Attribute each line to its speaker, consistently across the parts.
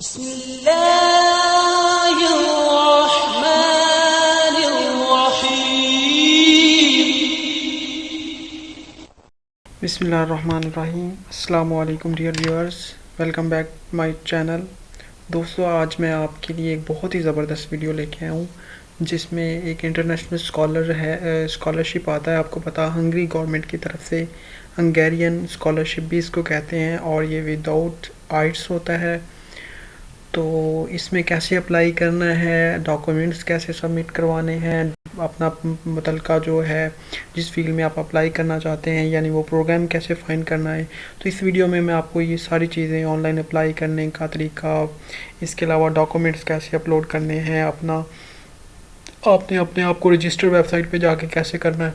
Speaker 1: बिस्मिल्लाहिर्रहमानिर्रहीम। अस्सलामु अलैकुम dear viewers, welcome back my channel. दोस्तों, आज मैं आपके लिए एक बहुत ही ज़बरदस्त वीडियो लेके आया हूँ जिसमें एक इंटरनेशनल स्कॉलरशिप आता है। आपको पता, हंगरी गवर्नमेंट की तरफ से हंगेरियन स्कॉलरशिप भी इसको कहते हैं और ये विदाउट आइट्स होता है। तो इसमें कैसे अप्लाई करना है, डॉक्यूमेंट्स कैसे सबमिट करवाने हैं, अपना मुतलका जो है जिस फील्ड में आप अप्लाई करना चाहते हैं, यानी वो प्रोग्राम कैसे फाइंड करना है। तो इस वीडियो में मैं आपको ये सारी चीज़ें, ऑनलाइन अप्लाई करने का तरीका, इसके अलावा डॉक्यूमेंट्स कैसे अपलोड करने हैं, आपने अपने आप को रजिस्टर वेबसाइट पे जाके कैसे करना है,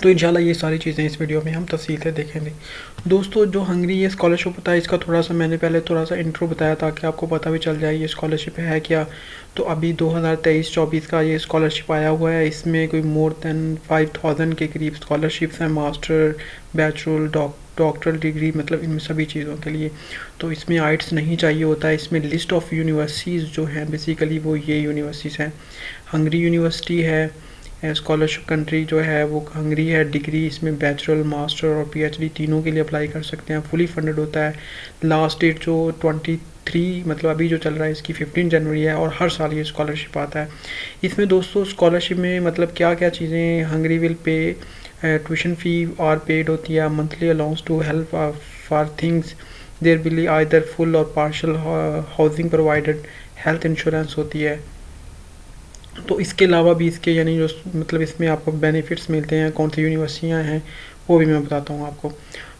Speaker 1: तो इंशाल्लाह ये सारी चीज़ें इस वीडियो में हम तफसील से देखेंगे। दोस्तों, जो हंगरी ये स्कॉलरशिप होता है, इसका थोड़ा सा मैंने पहले थोड़ा सा इंट्रो बताया ताकि आपको पता भी चल जाए ये स्कॉलरशिप है क्या। तो अभी 2023-24 का ये स्कॉलरशिप आया हुआ है। इसमें कोई मोर दैन 5000 के करीब स्कॉलरशिप्स हैं, मास्टर, बैचलर, डॉक्टरल डिग्री, मतलब इन सभी चीज़ों के लिए। तो इसमें आइट्स नहीं चाहिए होता है। इसमें लिस्ट ऑफ यूनिवर्सिटीज़ जो हैं बेसिकली वो ये यूनिवर्सिटीज़ हैं। हंगरी यूनिवर्सिटी है, स्कॉलरशिप कंट्री जो है वो हंगरी है। डिग्री इसमें बैचलर, मास्टर और पीएचडी तीनों के लिए अप्लाई कर सकते हैं। फुली फंडेड होता है। लास्ट डेट जो 23, मतलब अभी जो चल रहा है, इसकी 15 जनवरी है और हर साल ये स्कॉलरशिप आता है। इसमें दोस्तों स्कॉलरशिप में मतलब क्या क्या चीज़ें, Hungary will pay tuition fee और पेड होती है, monthly allowance to help for things, there will either full or partial housing provided, health insurance होती है। तो इसके अलावा भी इसके यानी जो मतलब इसमें आपको बेनिफिट्स मिलते हैं, कौन सी यूनिवर्सिटियाँ हैं वो भी मैं बताता हूँ आपको।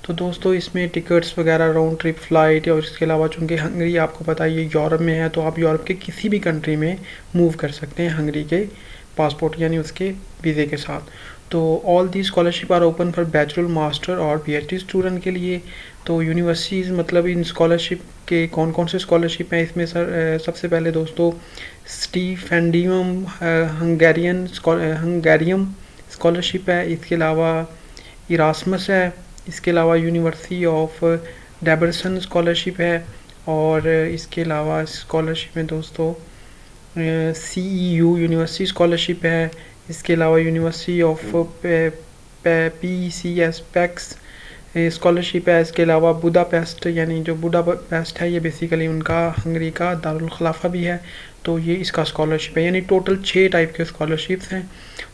Speaker 1: तो दोस्तों, इसमें टिकट्स वगैरह, राउंड ट्रिप फ़्लाइट, और इसके अलावा चूँकि हंगरी आपको पता है ये यूरोप में है, तो आप यूरोप के किसी भी कंट्री में मूव कर सकते हैं हंगरी के पासपोर्ट यानी उसके वीज़े के साथ। तो all the scholarship are open for bachelor, master और पीएचडी स्टूडेंट के लिए। तो यूनिवर्सिटीज़ मतलब इन स्कॉलरशिप के कौन कौन से स्कॉलरशिप हैं इसमें सबसे पहले दोस्तों स्टीफेंडियम हंगेरियम स्कॉलरशिप है। इसके अलावा इरास्मस है। इसके अलावा यूनिवर्सिटी ऑफ डेबरसन स्कॉलरशिप है। और इसके अलावा स्कॉलरशिप में दोस्तों CEU यूनिवर्सिटी स्कॉलरशिप है। इसके अलावा university of PCS PACS scholarship है। इसके अलावा बुडापेस्ट, यानी जो बुडापेस्ट है ये बेसिकली उनका हंगरी का दारुल खिलाफा भी है, तो ये इसका स्कॉलरशिप है। यानी टोटल 6 टाइप के स्कॉलरशिप्स हैं।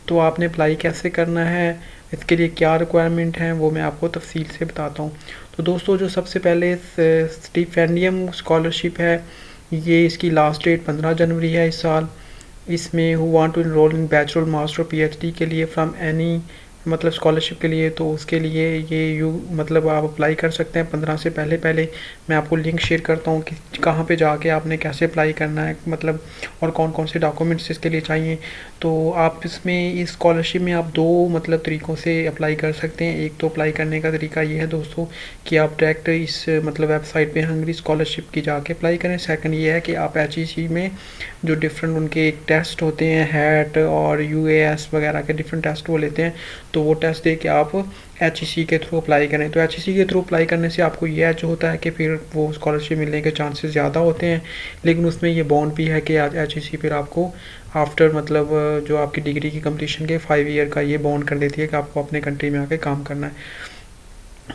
Speaker 1: तो आपने अप्लाई कैसे करना है, इसके लिए क्या रिक्वायरमेंट है, वो मैं आपको तफसील से बताता हूँ। तो दोस्तों, जो सबसे पहले स्टीफेंडियम स्कॉलरशिप है, ये इसकी लास्ट डेट 15 जनवरी है इस साल। इसमें who want to enroll in bachelor, master, PhD के लिए फ्रॉम एनी, मतलब स्कॉलरशिप के लिए, तो उसके लिए ये मतलब आप अप्लाई कर सकते हैं 15 से पहले पहले। मैं आपको लिंक शेयर करता हूँ कि कहाँ पे जाके आपने कैसे अप्लाई करना है, मतलब और कौन कौन से डॉक्यूमेंट्स इसके लिए चाहिए। तो आप इसमें इस स्कॉलरशिप में आप 2 मतलब तरीक़ों से अप्लाई कर सकते हैं। एक तो अप्लाई करने का तरीका ये है दोस्तों कि आप डायरेक्ट इस मतलब वेबसाइट पे हंगरी स्कॉलरशिप की जाके अप्लाई करें। सेकंड ये है कि आप HEC में जो डिफरेंट उनके एक टेस्ट होते हैं, हैट और UAS वगैरह के डिफरेंट टेस्ट वो लेते हैं, तो वो टेस्ट दे के आप HEC के थ्रू अप्लाई करें। तो HEC के थ्रू अप्लाई करने से आपको ये जो होता है कि फिर वो स्कॉलरशिप मिलने के चांसेस ज़्यादा होते हैं, लेकिन उसमें ये बॉन्ड भी है कि HEC फिर आपको आफ्टर मतलब जो आपकी डिग्री की कंप्लीशन के 5 ईयर का ये बॉन्ड कर देती है कि आपको अपने कंट्री में आके काम करना है।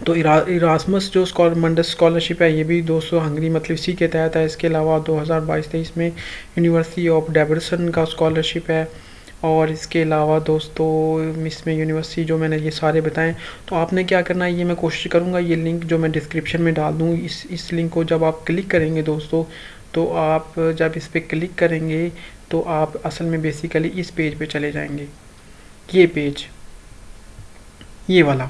Speaker 1: तो इरास्मस जो मंडस स्कॉलरशिप है, ये भी दोस्तों हंगरी मतलब इसी के तहत है। इसके अलावा 2022-23 में यूनिवर्सिटी ऑफ डेबरसन का स्कॉलरशिप है। और इसके अलावा दोस्तों इसमें यूनिवर्सिटी जो मैंने ये सारे बताएं, तो आपने क्या करना है, ये मैं कोशिश करूँगा ये लिंक जो मैं डिस्क्रिप्शन में डाल दूँ, इस लिंक को जब आप क्लिक करेंगे दोस्तों, तो आप जब इस पर क्लिक करेंगे तो आप असल में बेसिकली इस पेज पे चले जाएंगे, ये पेज, ये वाला।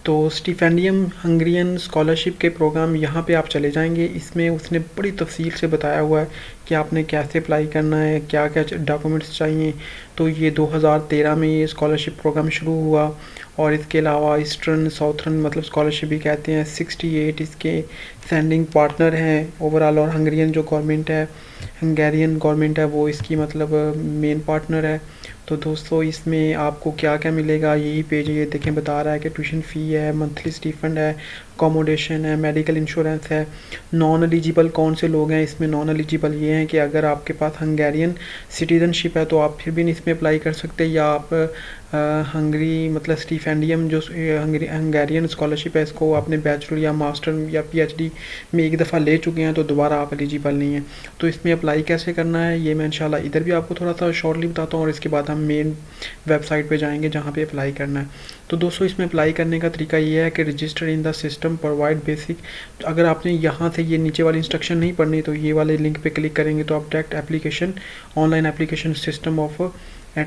Speaker 1: तो स्टीफेंडियम हंगरियन स्कॉलरशिप के प्रोग्राम यहाँ पे आप चले जाएंगे। इसमें उसने बड़ी तफसील से बताया हुआ है कि आपने कैसे अप्लाई करना है, क्या क्या डॉक्यूमेंट्स चाहिए। तो ये 2013 में ये स्कॉलरशिप प्रोग्राम शुरू हुआ। और इसके अलावा ईस्टर्न साउथर्न मतलब स्कॉलरशिप भी कहते हैं, 68 इसके सेंडिंग पार्टनर हैं ओवरऑल। और हंगरियन जो गवर्नमेंट है, हंगेरियन गवर्नमेंट है, वो इसकी मतलब मेन पार्टनर है। तो दोस्तों, इसमें आपको क्या क्या मिलेगा, यही पेज ये देखें बता रहा है कि ट्यूशन फ़ी है, मंथली स्टीफंड है, अकोमोडेशन है, मेडिकल इंश्योरेंस है। नॉन एलिजिबल कौन से लोग हैं इसमें? नॉन एलिजिबल ये हैं कि अगर आपके पास हंगेरियन सिटीजनशिप है तो आप फिर भी इसमें अप्लाई कर सकते हैं, या आप हंगरी मतलब स्टिपेंडियम जो हंगेरियन स्कॉलरशिप है इसको आपने बैचलर या मास्टर या पीएचडी में एक दफ़ा ले चुके हैं तो दोबारा आप एलिजिबल नहीं हैं। तो इसमें अप्लाई कैसे करना है ये मैं इंशाल्लाह इधर भी आपको थोड़ा सा शॉर्टली बताता हूँ, और इसके बाद हम मेन वेबसाइट पे जाएंगे जहाँ पे अप्लाई करना है। तो दोस्तों इसमें अप्लाई करने का तरीका ये है कि register in the system provide basic. अगर आपने यहाँ से ये नीचे वाली इंस्ट्रक्शन नहीं पढ़नी तो ये वाले लिंक पे क्लिक करेंगे तो आप direct application online application system of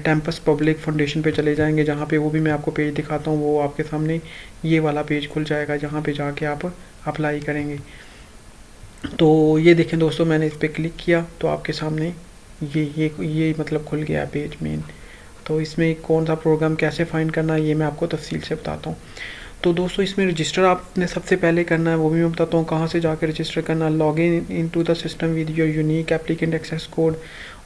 Speaker 1: Tempest public foundation पे चले जाएंगे, जहाँ पे वो भी मैं आपको पेज दिखाता हूँ। वो आपके सामने ये वाला पेज खुल जाएगा जहाँ पे जाके आप अप्लाई करेंगे। तो ये देखें दोस्तों, मैंने इस पर क्लिक किया तो आपके सामने ये मतलब खुल गया पेज मेन। तो इसमें कौन सा प्रोग्राम कैसे फाइंड करना है ये मैं आपको तफसील से बताता हूँ। तो दोस्तों इसमें रजिस्टर आपने सबसे पहले करना है, वो भी मैं बताता हूँ कहाँ से जाकर रजिस्टर करना। Log in to the system with your unique applicant access code.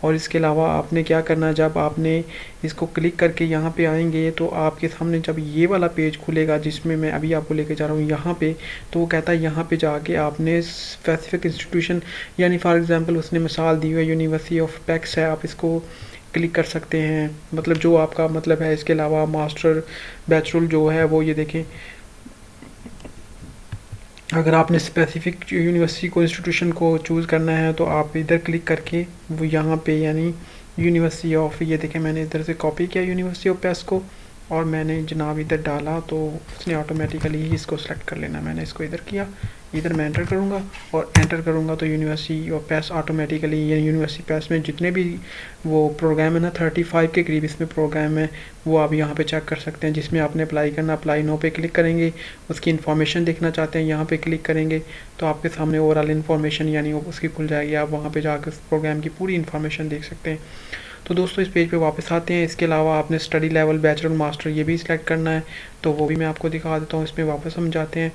Speaker 1: और इसके अलावा आपने क्या करना है, जब आपने इसको क्लिक करके यहाँ पे आएंगे तो आपके सामने जब ये वाला पेज खुलेगा जिसमें मैं अभी आपको लेके जा रहा हूँ यहाँ पे, तो वो कहता है यहाँ पे जाके आपने स्पेसिफिक इंस्टीट्यूशन, यानी फॉर एग्जांपल उसने मिसाल दी हुई है यूनिवर्सिटी ऑफ पैक्स है, आप इसको क्लिक कर सकते हैं, मतलब जो आपका मतलब है। इसके अलावा मास्टर बैचलर जो है वो ये देखें, अगर आपने स्पेसिफिक यूनिवर्सिटी को इंस्टीट्यूशन को चूज़ करना है तो आप इधर क्लिक करके वो यहाँ पे यानी यूनिवर्सिटी ऑफ, ये देखें मैंने इधर से कॉपी किया यूनिवर्सिटी ऑफ पैस को और मैंने जनाब इधर डाला तो उसने ऑटोमेटिकली ही इसको सेलेक्ट कर लेना। मैंने इसको इधर किया, इधर मैं एंटर करूँगा और एंटर करूँगा तो यूनिवर्सिटी ऑफ पैस ऑटोमेटिकली, ये यूनिवर्सिटी पैस में जितने भी वो प्रोग्राम है ना 35 के करीब इसमें प्रोग्राम है वो आप यहाँ पे चेक कर सकते हैं। जिसमें आपने अप्लाई करना, अप्लाई नो पे क्लिक करेंगे। उसकी इन्फॉर्मेशन देखना चाहते हैं यहाँ पे क्लिक करेंगे तो आपके सामने ओवरऑल इन्फॉर्मेशन यानी उसकी खुल जाएगी, आप वहाँ पे जाकर उस प्रोग्राम की पूरी इन्फॉर्मेशन देख सकते हैं। तो दोस्तों इस पेज पे वापस आते हैं। इसके अलावा आपने स्टडी लेवल बैचलर मास्टर ये भी सिलेक्ट करना है, तो वो भी मैं आपको दिखा देता हूँ। इसमें वापस हम जाते हैं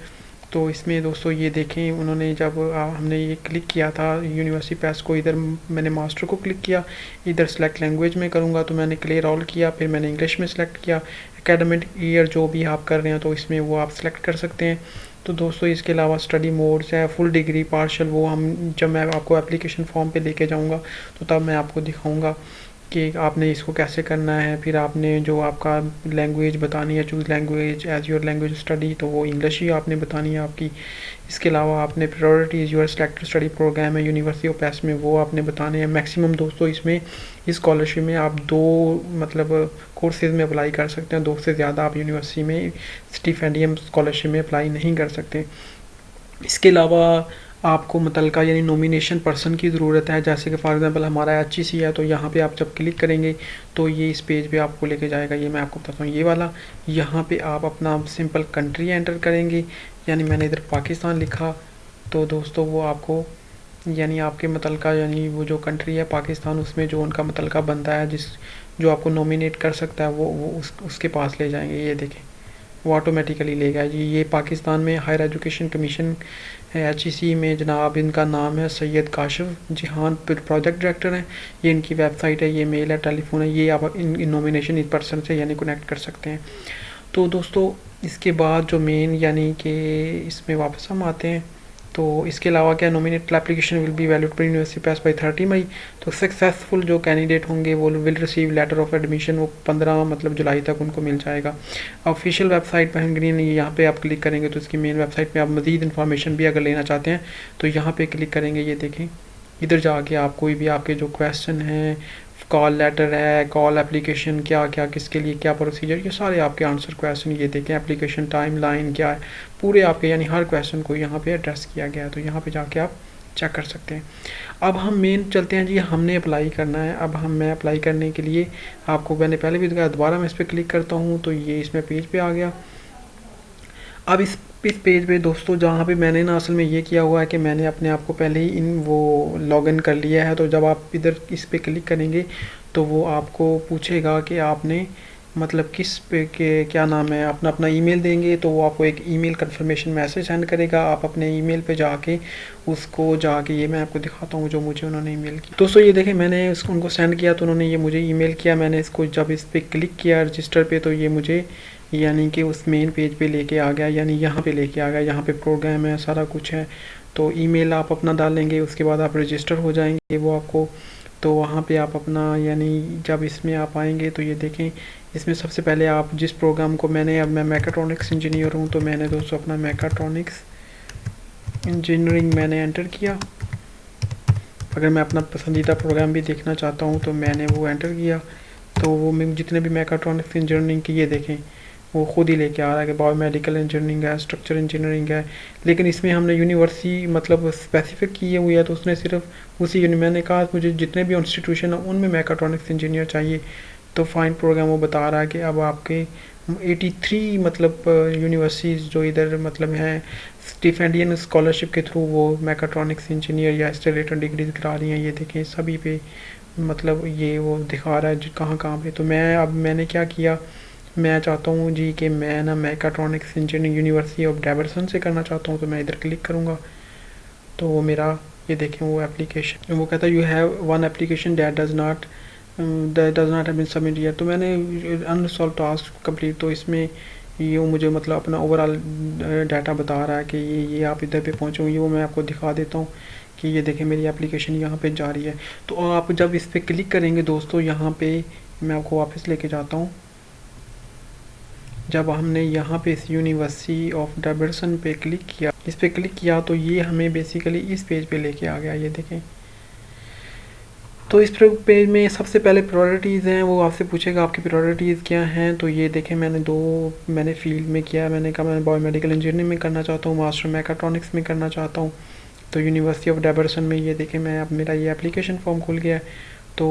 Speaker 1: तो इसमें दोस्तों ये देखें उन्होंने जब हमने ये क्लिक किया था यूनिवर्सिटी पैस को, इधर मैंने मास्टर को क्लिक किया, इधर सेलेक्ट लैंग्वेज में करूँगा तो मैंने क्लियर ऑल किया, फिर मैंने इंग्लिश में सेलेक्ट किया। एकेडमिक ईयर जो भी आप कर रहे हैं तो इसमें वो आप सेलेक्ट कर सकते हैं। तो दोस्तों इसके अलावा स्टडी मोड्स है, फुल डिग्री, पार्शल, वो हम जब मैं आपको एप्लीकेशन फॉर्म पे लेके जाऊंगा तो तब मैं आपको दिखाऊंगा कि आपने इसको कैसे करना है। फिर आपने जो आपका लैंग्वेज बतानी है, choose language as your language study, तो वो इंग्लिश ही आपने बतानी है आपकी। इसके अलावा आपने priorities your selected study program है यूनिवर्सिटी ऑफ पैस में वो आपने बताने हैं। मैक्सिमम दोस्तों इसमें इस स्कॉलरशिप में आप 2 मतलब कोर्सेज़ में अप्लाई कर सकते हैं, 2 से ज़्यादा आप यूनिवर्सिटी में स्टिपेंडियम स्कॉलरशिप में अप्लाई नहीं कर सकते। इसके अलावा आपको मुतलका यानी नॉमिनेशन पर्सन की ज़रूरत है, जैसे कि फॉर एग्जांपल हमारा HEC है तो यहाँ पे आप जब क्लिक करेंगे तो ये इस पेज पे आपको लेके जाएगा। ये मैं आपको बताता हूँ ये वाला, यहाँ पे आप अपना सिंपल कंट्री एंटर करेंगे, यानी मैंने इधर पाकिस्तान लिखा तो दोस्तों वो आपको यानी आपके मुतलका यानी वो जो कंट्री है पाकिस्तान, उसमें जो उनका मुतलका बनता है जो आपको नॉमिनेट कर सकता है वो उसके पास ले जाएंगे। ये देखें वो ऑटोमेटिकली लेगा जी। ये पाकिस्तान में हायर एजुकेशन कमीशन HEC में जनाब इनका नाम है सैयद काशिफ जिहान, प्रोजेक्ट डायरेक्टर हैं। ये इनकी वेबसाइट है, ये मेल है, टेलीफोन है, ये आप इन नॉमिनेशन इस पर्सन से यानी कनेक्ट कर सकते हैं। तो दोस्तों इसके बाद जो मेन यानी कि इसमें वापस हम आते हैं तो इसके अलावा क्या nominated application will be valid पर यूनिवर्सिटी पास बाई 30 मई। तो सक्सेसफुल जो कैंडिडेट होंगे वो will receive letter of admission, वो 15 मतलब जुलाई तक उनको मिल जाएगा। ऑफिशियल वेबसाइट पर हंगेरियन यहाँ पे आप क्लिक करेंगे तो इसकी मेन वेबसाइट पे आप मज़ीद इन्फॉर्मेशन भी अगर लेना चाहते हैं तो यहाँ पे क्लिक करेंगे। ये देखें इधर जाके आप कोई भी आपके जो क्वेश्चन हैं, कॉल लेटर है, कॉल एप्लीकेशन क्या क्या किसके लिए क्या प्रोसीजर, ये सारे आपके आंसर क्वेश्चन ये देखें, एप्लीकेशन टाइम लाइन क्या है पूरे आपके यानी हर क्वेश्चन को यहाँ पे एड्रेस किया गया है। तो यहाँ पे जाके आप चेक कर सकते हैं। अब हम मेन चलते हैं जी, हमने अप्लाई करना है। अब मैं अप्लाई करने के लिए आपको मैंने पहले भी दिखाया, दोबारा मैं इस पर क्लिक करता हूँ तो ये इसमें पेज पे आ गया। अब इस पेज पे दोस्तों जहाँ पे मैंने ना असल में ये किया हुआ है कि मैंने अपने आप को पहले ही वो लॉगिन कर लिया है। तो जब आप इधर इस पे क्लिक करेंगे तो वो आपको पूछेगा कि आपने मतलब किस पे के क्या नाम है, अपना ईमेल देंगे तो वो आपको एक ईमेल कंफर्मेशन मैसेज सेंड करेगा। आप अपने ईमेल पे जाके उसको जाके ये मैं आपको दिखाता हूँ जो मुझे उन्होंने ईमेल किया। दोस्तों ये देखें मैंने उनको सेंड किया तो उन्होंने ये मुझे ईमेल किया। मैंने इसको जब इस पर क्लिक किया रजिस्टर पे तो ये मुझे यानी कि उस मेन पेज पे लेके आ गया, यानी यहाँ पे लेके आ गया। यहाँ पे प्रोग्राम है, सारा कुछ है। तो ईमेल आप अपना डालेंगे, उसके बाद आप रजिस्टर हो जाएंगे वो आपको। तो वहाँ पे आप अपना, यानी जब इसमें आप आएंगे तो ये देखें, इसमें सबसे पहले आप जिस प्रोग्राम को अब मैं मैकाट्रॉनिक्स इंजीनियर हूँ, तो मैंने दोस्तों अपना मैकाट्रॉनिक्स इंजीनियरिंग मैंने एंटर किया। अगर मैं अपना पसंदीदा प्रोग्राम भी देखना चाहता हूँ तो मैंने वो एंटर किया। तो वो जितने भी मैकाट्रॉनिक्स इंजीनियरिंग की, ये देखें वो खुद ही लेके आ रहा है कि बायोमेडिकल इंजीनियरिंग है, स्ट्रक्चर इंजीनियरिंग है। लेकिन इसमें हमने यूनिवर्सिटी मतलब स्पेसिफिक की हुई है, तो उसने सिर्फ उसी मैंने कहा मुझे जितने भी इंस्टीट्यूशन है उनमें मैकाट्रॉनिक्स इंजीनियर चाहिए। तो फाइन प्रोग्राम वो बता रहा है कि अब आपके 83 मतलब यूनिवर्सिटीज़ जो इधर मतलब हैं स्टिफेंडियन स्कॉलरशिप के थ्रू वो मैकाट्रॉनिक्स इंजीनियर या इससे रिलेटेड डिग्रीज करा रही हैं। ये देखें सभी पे मतलब ये वो दिखा रहा है कहाँ कहाँ पे। तो मैंने क्या किया, मैं चाहता हूँ जी कि मैं ना mechatronics engineering university of Davidson से करना चाहता हूँ। तो मैं इधर क्लिक करूँगा तो वो मेरा ये देखें वो एप्लीकेशन, वो कहता है you have one application that does not have been submit yet. तो मैंने अनसॉल्व टास्क कंप्लीट, तो इसमें ये मुझे मतलब अपना ओवरऑल डाटा बता रहा है कि ये आप इधर पे पहुँचे हुए, वो मैं आपको दिखा देता हूँ कि ये देखें मेरी एप्लीकेशन यहाँ पे जा रही है। तो आप जब इस पर क्लिक करेंगे दोस्तों, यहाँ पे मैं आपको वापस लेके जाता हूँ। जब हमने यहाँ पे इस यूनिवर्सिटी ऑफ डेविडसन पे क्लिक किया, इस पे क्लिक किया तो ये हमें बेसिकली इस पेज पे लेके आ गया। ये देखें, तो इस पेज में सबसे पहले प्रायोरिटीज़ हैं, वो आपसे पूछेगा आपकी प्रायोरिटीज़ क्या हैं। तो ये देखें मैंने फील्ड में किया, मैंने कहा मैं बायोमेडिकल इंजीनियरिंग में करना चाहता हूँ, मास्टर मैकाट्रॉनिक्स में करना चाहता हूँ। तो यूनिवर्सिटी ऑफ डेविडसन में ये देखें मैं अब मेरा ये एप्लीकेशन फॉर्म खुल गया है। तो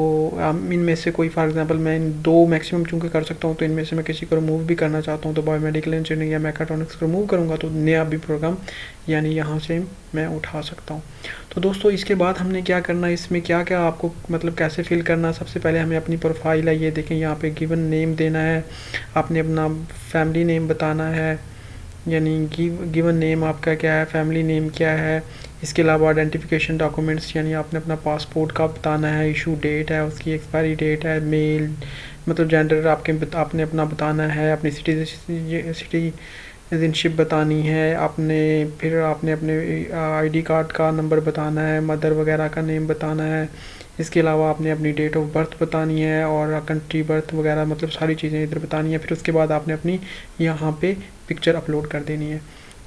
Speaker 1: इनमें से कोई फॉर एग्जांपल मैं इन 2 मैक्सिमम चूँकि कर सकता हूँ, तो इनमें से मैं किसी को रिमूव भी करना चाहता हूँ, तो बायोमेडिकल इंजीनियरिंग या मैकाट्रॉनिक्स को रिमूव करूँगा तो नया भी प्रोग्राम यानी यहाँ से मैं उठा सकता हूँ। तो दोस्तों इसके बाद हमने क्या करना है, इसमें क्या क्या आपको मतलब कैसे फिल करना। सबसे पहले हमें अपनी प्रोफाइल है, ये देखें यहाँ पे गिवन नेम देना है, आपने अपना फैमिली नेम बताना है, यानी गिवन नेम आपका क्या है, फैमिली नेम क्या है। इसके अलावा आइडेंटिफिकेशन डॉक्यूमेंट्स, यानी आपने अपना पासपोर्ट का बताना है, इशू डेट है, उसकी एक्सपायरी डेट है, मेल मतलब जेंडर आपने अपना बताना है, अपनी सिटीजनशिप बतानी है आपने, फिर आपने अपने आईडी कार्ड का नंबर बताना है, मदर वगैरह का नेम बताना है। इसके अलावा आपने अपनी डेट ऑफ बर्थ बतानी है और कंट्री बर्थ वगैरह मतलब सारी चीज़ें इधर बतानी है। फिर उसके बाद आपने अपनी यहाँ पे पिक्चर अपलोड कर देनी है।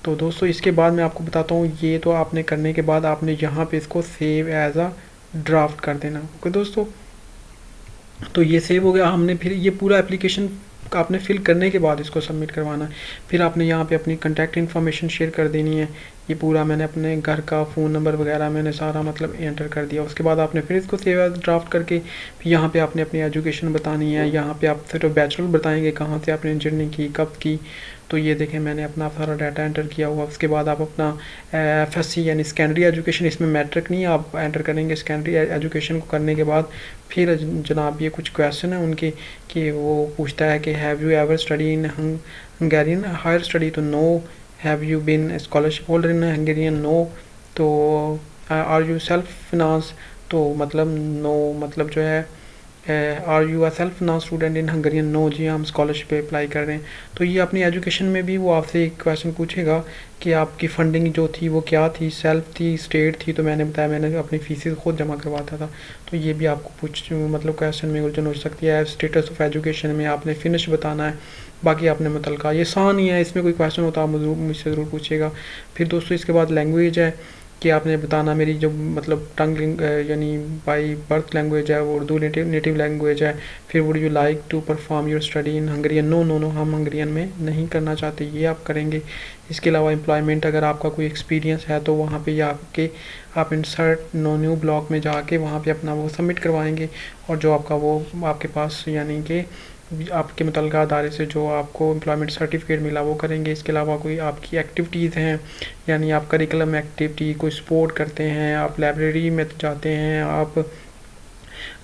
Speaker 1: तो दोस्तों इसके बाद मैं आपको बताता हूँ, ये तो आपने करने के बाद आपने यहाँ पे इसको सेव एज अ ड्राफ्ट कर देना। ओके दोस्तों, तो ये सेव हो गया। हमने फिर ये पूरा एप्लीकेशन आपने फिल करने के बाद इसको सबमिट करवाना है। फिर आपने यहाँ पे अपनी कॉन्टैक्ट इन्फॉर्मेशन शेयर कर देनी है। ये पूरा मैंने अपने घर का फ़ोन नंबर वगैरह मैंने सारा मतलब एंटर कर दिया। उसके बाद आपने फिर इसको सेव एज ड्राफ्ट करके फिर यहाँ पे आपने अपनी एजुकेशन बतानी है। यहाँ पे आप सिर्फ बैचलर बताएंगे कहाँ से आपने इंजीनियरिंग की, कब की। तो ये देखें मैंने अपना सारा डाटा एंटर किया हुआ। उसके बाद आप अपना FSC यानी सेकेंडरी एजुकेशन, इसमें मैट्रिक नहीं आप एंटर करेंगे। सेकेंडरी एजुकेशन को करने के बाद फिर जनाब ये कुछ क्वेश्चन है उनके कि वो पूछता है कि have you ever study in Hungarian higher study, तो no. Have you been scholarship holder in Hungarian, no. तो आर यू सेल्फ फिनांस, तो मतलब नो मतलब जो है are you a self finance student in Hungarian, no जी हम scholarship पे अप्लाई कर रहे हैं। तो ये अपनी एजुकेशन में भी वो आपसे एक क्वेश्चन पूछेगा कि आपकी फंडिंग जो थी वो क्या थी, सेल्फ थी, स्टेट थी। तो मैंने बताया मैंने अपनी फीसेस खुद जमा करवाता था। तो ये भी आपको मतलब क्वेश्चन में उलझन हो सकती है। स्टेटस ऑफ एजुकेशन में आपने फिनिश बताना है, बाकी आपने मुतलका ये आसान ही है, इसमें कोई क्वेश्चन होता है मुझसे ज़रूर पूछेगा। फिर दोस्तों इसके बाद लैंग्वेज है कि आपने बताना मेरी जो मतलब टंग यानी बाई बर्थ लैंग्वेज है वो उर्दू नेटिव लैंग्वेज है। फिर would you like to perform your study in Hungarian, no no no हम हंगेरियन में नहीं करना चाहते, ये आप करेंगे। इसके अलावा एम्प्लॉयमेंट, अगर आपका कोई एक्सपीरियंस है तो वहाँ पे आप इंसर्ट न्यू ब्लॉक में जाके वहाँ पे अपना वो सबमिट करवाएंगे। और जो आपका वो आपके पास यानी कि आपके मुतल्लिक़ा अदारे से जो आपको एम्प्लॉयमेंट सर्टिफिकेट मिला वो करेंगे। इसके अलावा कोई आपकी एक्टिविटीज़ हैं, यानी आप करिकुलम एक्टिविटी कोई स्पोर्ट करते हैं, आप लाइब्रेरी में जाते हैं, आप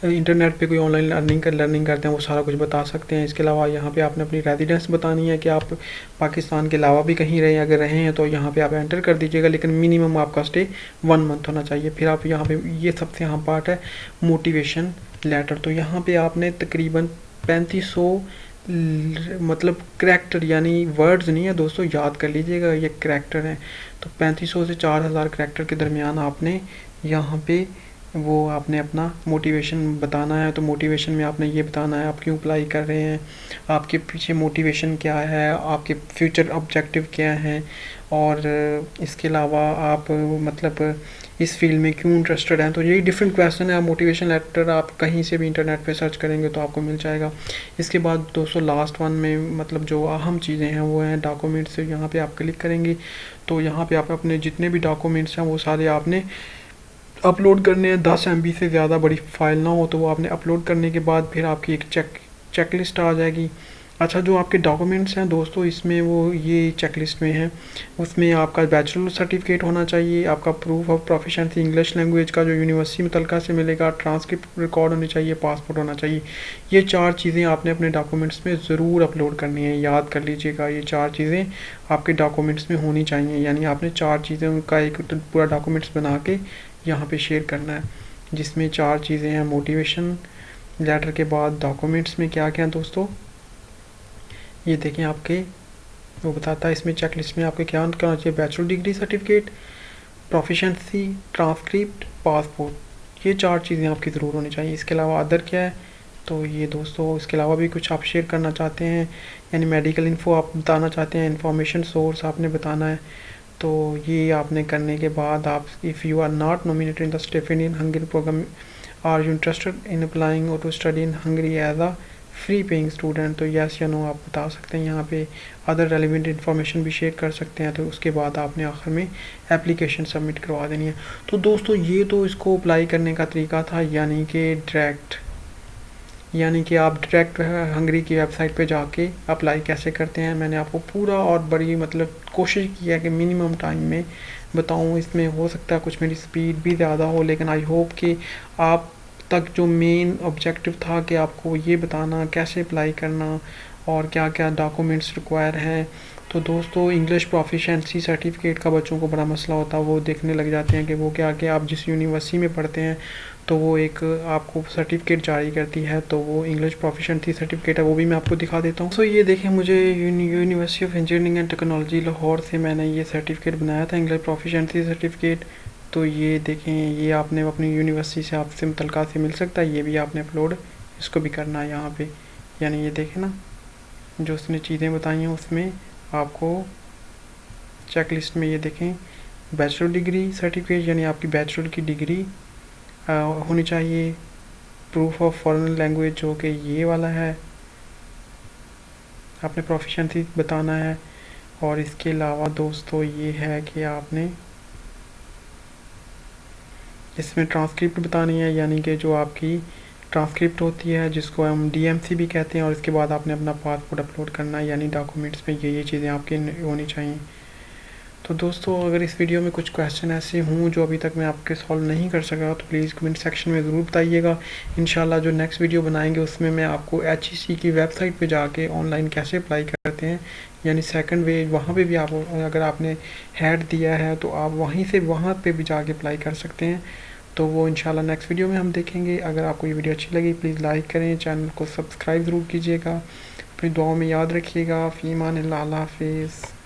Speaker 1: इंटरनेट पे कोई ऑनलाइन लर्निंग करते हैं, वो सारा कुछ बता सकते हैं। इसके अलावा यहाँ पे आपने अपनी रेजिडेंस बतानी है कि आप पाकिस्तान के अलावा भी कहीं रहे, अगर रहे हैं तो यहाँ पे आप एंटर कर दीजिएगा, लेकिन मिनिमम आपका स्टे 1 मंथ होना चाहिए। फिर आप यहाँ पे ये सबसे पार्ट है मोटिवेशन लेटर। तो यहाँ पे आपने तकरीबन 3500 मतलब करैक्टर यानी वर्ड्स नहीं है दोस्तों, याद कर लीजिएगा ये करैक्टर हैं। तो 3500 से 4000 करैक्टर के दरमियान आपने यहाँ पे वो आपने अपना मोटिवेशन बताना है। तो मोटिवेशन में आपने ये बताना है आप क्यों अप्लाई कर रहे हैं, आपके पीछे मोटिवेशन क्या है, आपके फ्यूचर ऑब्जेक्टिव क्या हैं, और इसके अलावा आप मतलब इस फील्ड में क्यों इंटरेस्टेड हैं। तो यही डिफरेंट क्वेश्चन है। आप मोटिवेशन लेटर आप कहीं से भी इंटरनेट पे सर्च करेंगे तो आपको मिल जाएगा। इसके बाद दोस्तों लास्ट वन में मतलब जो अहम चीज़ें हैं वो हैं डॉक्यूमेंट्स। यहाँ पे आप क्लिक करेंगे तो यहाँ पे आप अपने जितने भी डॉक्यूमेंट्स हैं वो सारे आपने अपलोड करने हैं। 10 MB से ज़्यादा बड़ी फाइल ना हो तो वो आपने अपलोड करने के बाद फिर आपकी एक चेकलिस्ट आ जाएगी। अच्छा, जो आपके डॉक्यूमेंट्स हैं दोस्तों इसमें वो ये चेकलिस्ट में है, उसमें आपका बैचलर सर्टिफिकेट होना चाहिए, आपका proof of proficiency English language का जो यूनिवर्सिटी मुतलका से मिलेगा, ट्रांसक्रिप्ट रिकॉर्ड होनी चाहिए, पासपोर्ट होना चाहिए। ये 4 चीज़ें आपने अपने डॉक्यूमेंट्स में ज़रूर अपलोड करनी है, याद कर लीजिएगा। ये 4 चीज़ें आपके डॉक्यूमेंट्स में होनी चाहिए, यानी आपने 4 चीज़ें का एक पूरा डॉक्यूमेंट्स बना के यहाँ पे शेयर करना है, जिसमें 4 चीज़ें हैं। मोटिवेशन लेटर के बाद डॉक्यूमेंट्स में क्या क्या दोस्तों, ये देखें आपके वो बताता है इसमें चेकलिस्ट में आपके क्या करना चाहिए। Bachelor degree certificate, proficiency, transcript, passport, ये 4 चीज़ें आपकी ज़रूर होनी चाहिए। इसके अलावा अदर क्या है, तो ये दोस्तों इसके अलावा भी कुछ आप शेयर करना चाहते हैं, यानी मेडिकल इन्फो आप बताना चाहते हैं, इन्फॉर्मेशन सोर्स आपने बताना है। तो ये आपने करने के बाद आप if you are not nominated in the Stipendium Hungary programme are you interested in applying or to study in Hungary as a free paying student, तो यस या नो आप बता सकते हैं। यहाँ पे अदर रेलिवेंट इन्फॉर्मेशन भी शेयर कर सकते हैं। तो उसके बाद आपने आखिर में एप्लीकेशन सबमिट करवा देनी है। तो दोस्तों ये तो इसको अप्लाई करने का तरीका था, यानी कि आप डायरेक्ट हंगरी की वेबसाइट पे जाके अप्लाई कैसे करते हैं। मैंने आपको पूरा और बड़ी मतलब कोशिश की है कि मिनिमम टाइम में बताऊं। इसमें हो सकता है कुछ मेरी स्पीड भी ज़्यादा हो, लेकिन आई होप कि आप तक जो मेन ऑब्जेक्टिव था कि आपको ये बताना कैसे अप्लाई करना और क्या क्या डॉक्यूमेंट्स रिक्वायर हैं। तो दोस्तों इंग्लिश प्रोफिशिएंसी सर्टिफिकेट का बच्चों को बड़ा मसला होता है, वो देखने लग जाते हैं कि वो क्या कि आप जिस यूनिवर्सिटी में पढ़ते हैं तो वो एक आपको सर्टिफिकेट जारी करती है, तो वो इंग्लिश प्रोफिशिएंसी सर्टिफिकेट है, वो भी मैं आपको दिखा देता हूँ। सो ये देखें, मुझे university of engineering and technology Lahore से मैंने ये सर्टिफिकेट बनाया था, इंग्लिश प्रोफिशिएंसी सर्टिफिकेट। तो ये देखें, ये आपने अपनी यूनिवर्सिटी से आपसे मुतलका से मिल सकता है, ये भी आपने अपलोड इसको भी करना है यहाँ पे। यानी ये देखें ना, जो उसने चीज़ें बताई हैं उसमें आपको चेकलिस्ट में ये देखें बैचलर डिग्री सर्टिफिकेट, यानी आपकी बैचलर की डिग्री होनी चाहिए, प्रूफ ऑफ फॉरेन लैंग्वेज जो कि ये वाला है, आपने प्रोफिशिएंसी बताना है। और इसके अलावा दोस्तों ये है कि आपने इसमें ट्रांसक्रिप्ट बतानी है, यानी कि जो आपकी ट्रांसक्रिप्ट होती है जिसको हम DMC भी कहते हैं। और इसके बाद आपने अपना पासपोर्ट अपलोड करना है, यानी डॉक्यूमेंट्स में ये चीज़ें आपकी होनी चाहिए। तो दोस्तों अगर इस वीडियो में कुछ क्वेश्चन ऐसे हों जो अभी तक मैं आपके सॉल्व नहीं कर सका तो प्लीज़ कमेंट सेक्शन में ज़रूर बताइएगा। इंशाल्लाह जो नेक्स्ट वीडियो बनाएंगे उसमें मैं आपको HEC की वेबसाइट पे जाके ऑनलाइन कैसे अप्लाई करते हैं, यानी सेकंड वे, वहाँ पे भी आप अगर आपने हेड दिया है तो आप वहाँ पे भी जाके अप्लाई कर सकते हैं। तो वो इंशाल्लाह नेक्स्ट वीडियो में हम देखेंगे। अगर आपको ये वीडियो अच्छी लगी प्लीज़ लाइक करें, चैनल को सब्सक्राइब ज़रूर कीजिएगा, अपनी दुआओं में याद रखिएगा। फ़ी अमान अल्लाह, अल्लाह हाफ़िज़।